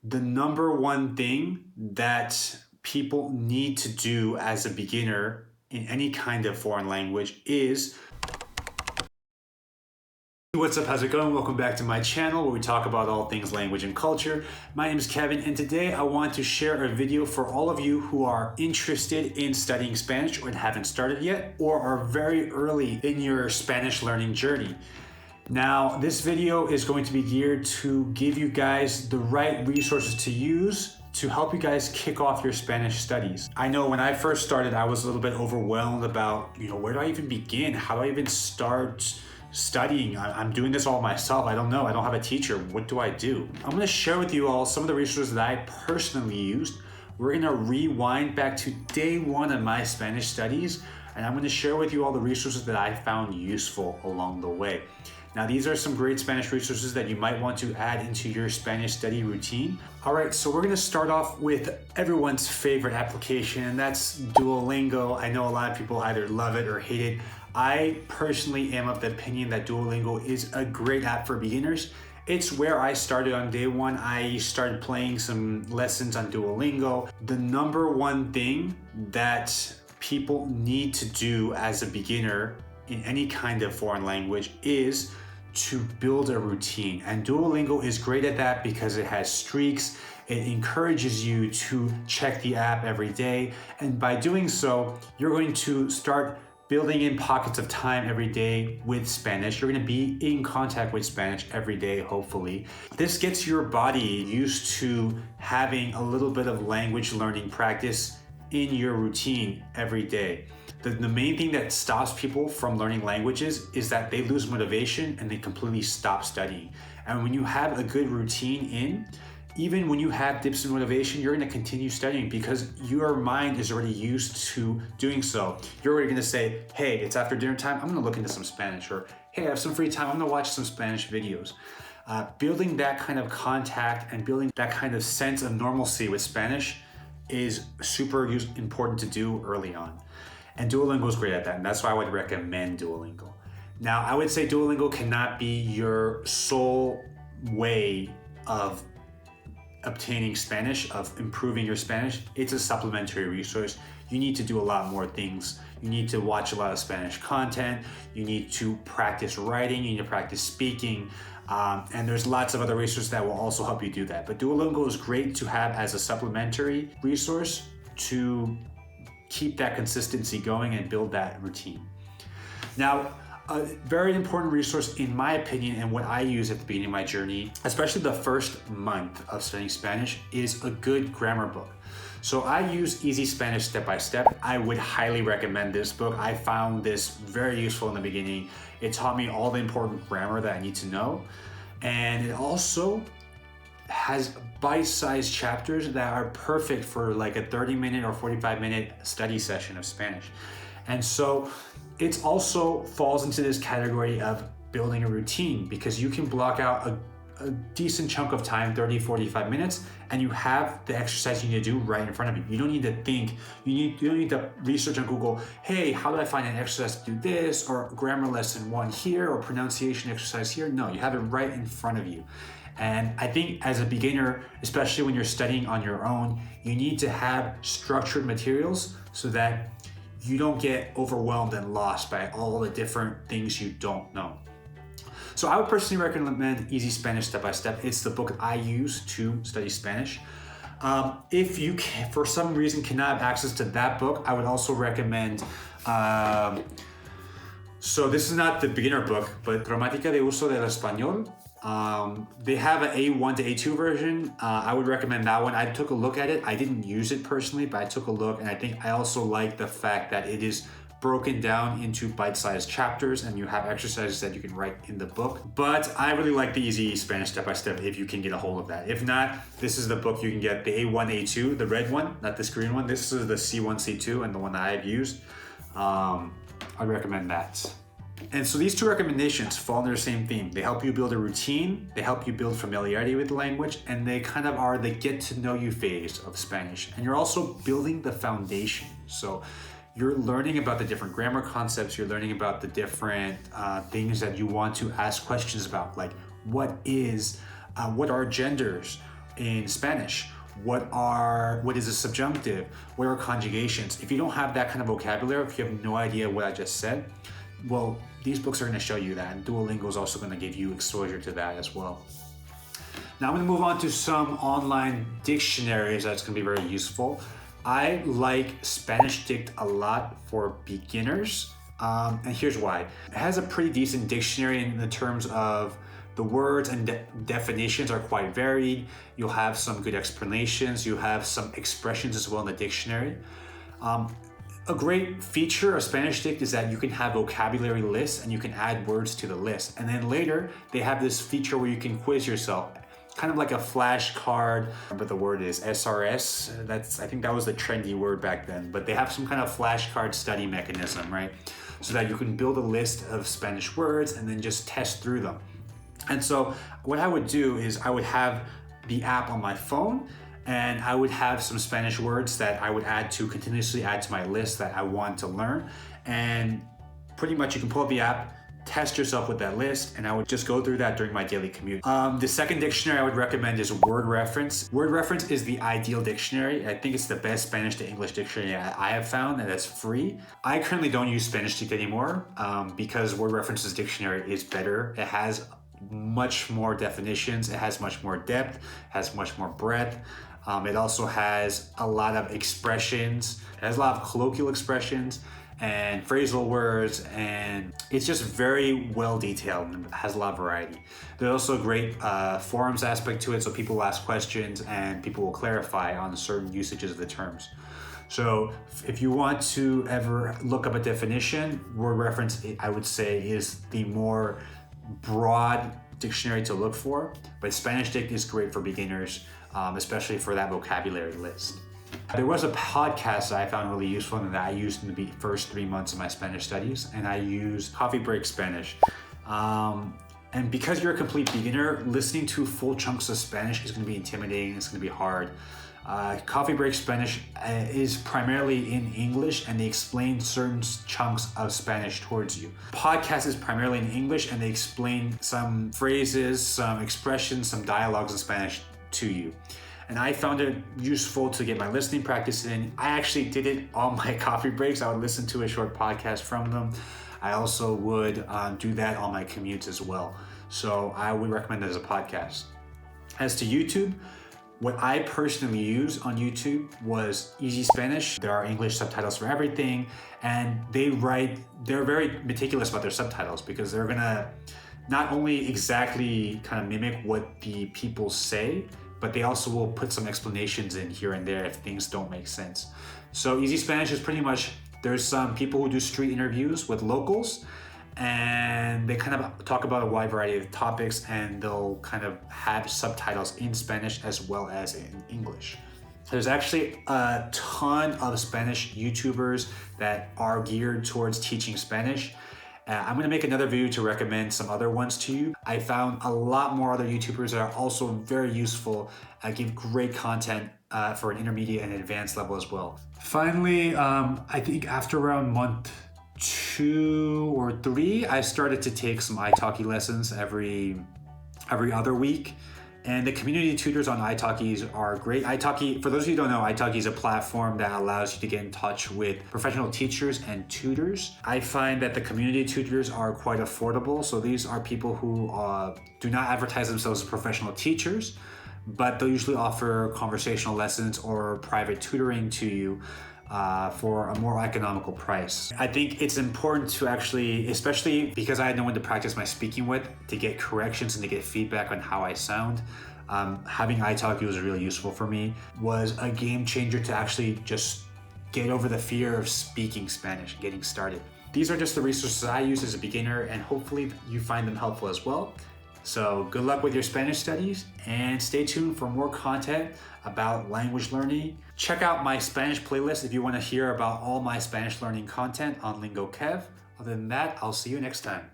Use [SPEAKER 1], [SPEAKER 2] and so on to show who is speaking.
[SPEAKER 1] The number one thing that people need to do as a beginner in any kind of foreign language is... What's up, how's it going? Welcome back to my channel where we talk about all things language and culture. My name is Kevin, and today I want to share a video for all of you who are interested in studying Spanish or haven't started yet, or are very early in your Spanish learning journey. Now, this video is going to be geared to give you guys the right resources to use to help you guys kick off your Spanish studies. I know when I first started, I was a little bit overwhelmed about, where do I even begin? How do I even start studying? I'm doing this all myself. I don't know. I don't have a teacher. What do I do? I'm going to share with you all some of the resources that I personally used. We're going to rewind back to day one of my Spanish studies, and I'm going to share with you all the resources that I found useful along the way. Now, these are some great Spanish resources that you might want to add into your Spanish study routine. All right, so we're gonna start off with everyone's favorite application, and that's Duolingo. I know a lot of people either love it or hate it. I personally am of the opinion that Duolingo is a great app for beginners. It's where I started on day one. I started playing some lessons on Duolingo. The number one thing that people need to do as a beginner in any kind of foreign language is to build a routine. And Duolingo is great at that because it has streaks. It encourages you to check the app every day. And by doing so, you're going to start building in pockets of time every day with Spanish. You're going to be in contact with Spanish every day, hopefully. This gets your body used to having a little bit of language learning practice in your routine every day. The main thing that stops people from learning languages is that they lose motivation and they completely stop studying. And when you have a good routine in, even when you have dips in motivation, you're going to continue studying because your mind is already used to doing so. You're already going to say, hey, it's after dinner time, I'm going to look into some Spanish, or hey, I have some free time, I'm going to watch some Spanish videos. Building that kind of contact and building that kind of sense of normalcy with Spanish is super important to do early on. And Duolingo is great at that, and that's why I would recommend Duolingo. Now, I would say Duolingo cannot be your sole way of obtaining Spanish, of improving your Spanish. It's a supplementary resource. You need to do a lot more things. You need to watch a lot of Spanish content. You need to practice writing. You need to practice speaking. And there's lots of other resources that will also help you do that. But Duolingo is great to have as a supplementary resource to keep that consistency going and build that routine. Now, a very important resource in my opinion, and what I use at the beginning of my journey, especially the first month of studying Spanish, is a good grammar book. So I use Easy Spanish Step by Step. I would highly recommend this book. I found this very useful in the beginning. It taught me all the important grammar that I need to know. And it also has bite-sized chapters that are perfect for like a 30-minute or 45-minute study session of Spanish. And so it also falls into this category of building a routine because you can block out a decent chunk of time, 30, 45 minutes, and you have the exercise you need to do right in front of you. You don't need to think, you don't need to research on Google, hey, how do I find an exercise to do this, or grammar lesson 1 here, or pronunciation exercise here. No, you have it right in front of you. And I think as a beginner, especially when you're studying on your own, you need to have structured materials so that you don't get overwhelmed and lost by all the different things you don't know. So I would personally recommend Easy Spanish Step by Step. It's the book I use to study Spanish. If you can, for some reason cannot have access to that book, I would also recommend, so this is not the beginner book, but Gramática de Uso del Español. They have an A1 to A2 version. I would recommend that one. I took a look at it. I didn't use it personally, but I took a look, and I think I also like the fact that it is broken down into bite-sized chapters and you have exercises that you can write in the book. But I really like the Easy Spanish Step by Step if you can get a hold of that. If not, this is the book you can get, the A1, A2, the red one, not this green one. This is the C1, C2, and the one that I've used. I recommend that. And so these two recommendations fall under the same theme. They help you build a routine, they help you build familiarity with the language, and they kind of are the get to know you phase of Spanish. And you're also building the foundation. So you're learning about the different grammar concepts, you're learning about the different things that you want to ask questions about, like what are genders? in Spanish? What is a subjunctive? What are conjugations? If you don't have that kind of vocabulary, if you have no idea what I just said, well, these books are going to show you that, and Duolingo is also going to give you exposure to that as well. Now I'm going to move on to some online dictionaries that's going to be very useful. I like Spanish Dict a lot for beginners, and here's why. It has a pretty decent dictionary in the terms of the words and definitions are quite varied. You'll have some good explanations. You have some expressions as well in the dictionary. A great feature of Spanish Dict is that you can have vocabulary lists and you can add words to the list. And then later, they have this feature where you can quiz yourself. Kind of like a flashcard, but the word is SRS. I think that was the trendy word back then, but they have some kind of flashcard study mechanism, right? So that you can build a list of Spanish words and then just test through them. And so what I would do is I would have the app on my phone and I would have some Spanish words that I would continuously add to my list that I want to learn. And pretty much you can pull up the app, test yourself with that list, and I would just go through that during my daily commute. The second dictionary I would recommend is Word Reference. Word Reference is the ideal dictionary. I think it's the best Spanish to English dictionary I have found, and it's free. I currently don't use Spanish Dict anymore because Word Reference's dictionary is better. It has much more definitions, it has much more depth, has much more breadth. It also has a lot of expressions, it has a lot of colloquial expressions and phrasal words, and it's just very well detailed and has a lot of variety. There's also a great forums aspect to it, so people will ask questions and people will clarify on certain usages of the terms. So if you want to ever look up a definition, Word Reference, I would say, is the more broad dictionary to look for, but Spanish Dict is great for beginners, especially for that vocabulary list. There was a podcast that I found really useful and that I used in the first 3 months of my Spanish studies, and I used Coffee Break Spanish. And because you're a complete beginner, listening to full chunks of Spanish is going to be intimidating, it's going to be hard. Coffee Break Spanish is primarily in English and they explain certain chunks of Spanish towards you. Podcast is primarily in English and they explain some phrases, some expressions, some dialogues in Spanish to you. And I found it useful to get my listening practice in. I actually did it on my coffee breaks. I would listen to a short podcast from them. I also would do that on my commutes as well. So I would recommend it as a podcast. As to YouTube, what I personally use on YouTube was Easy Spanish. There are English subtitles for everything, and they're very meticulous about their subtitles because they're gonna not only exactly kind of mimic what the people say, but they also will put some explanations in here and there if things don't make sense. So Easy Spanish is pretty much, there's some people who do street interviews with locals, and they kind of talk about a wide variety of topics, and they'll kind of have subtitles in Spanish as well as in English. There's actually a ton of Spanish YouTubers that are geared towards teaching Spanish. I'm gonna make another video to recommend some other ones to you. I found a lot more other YouTubers that are also very useful, give great content for an intermediate and advanced level as well. Finally, I think after around month 2 or 3, I started to take some italki lessons every other week. And the community tutors on italki are great. Italki, for those of you who don't know, italki is a platform that allows you to get in touch with professional teachers and tutors. I find that the community tutors are quite affordable. So these are people who do not advertise themselves as professional teachers, but they'll usually offer conversational lessons or private tutoring to you for a more economical price. I think it's important to actually, especially because I had no one to practice my speaking with, to get corrections and to get feedback on how I sound. Having italki was really useful for me, was a game changer to actually just get over the fear of speaking Spanish, getting started. These are just the resources I use as a beginner, and hopefully you find them helpful as well. So good luck with your Spanish studies, and stay tuned for more content about language learning. Check out my Spanish playlist if you want to hear about all my Spanish learning content on LingoKev. Other than that, I'll see you next time.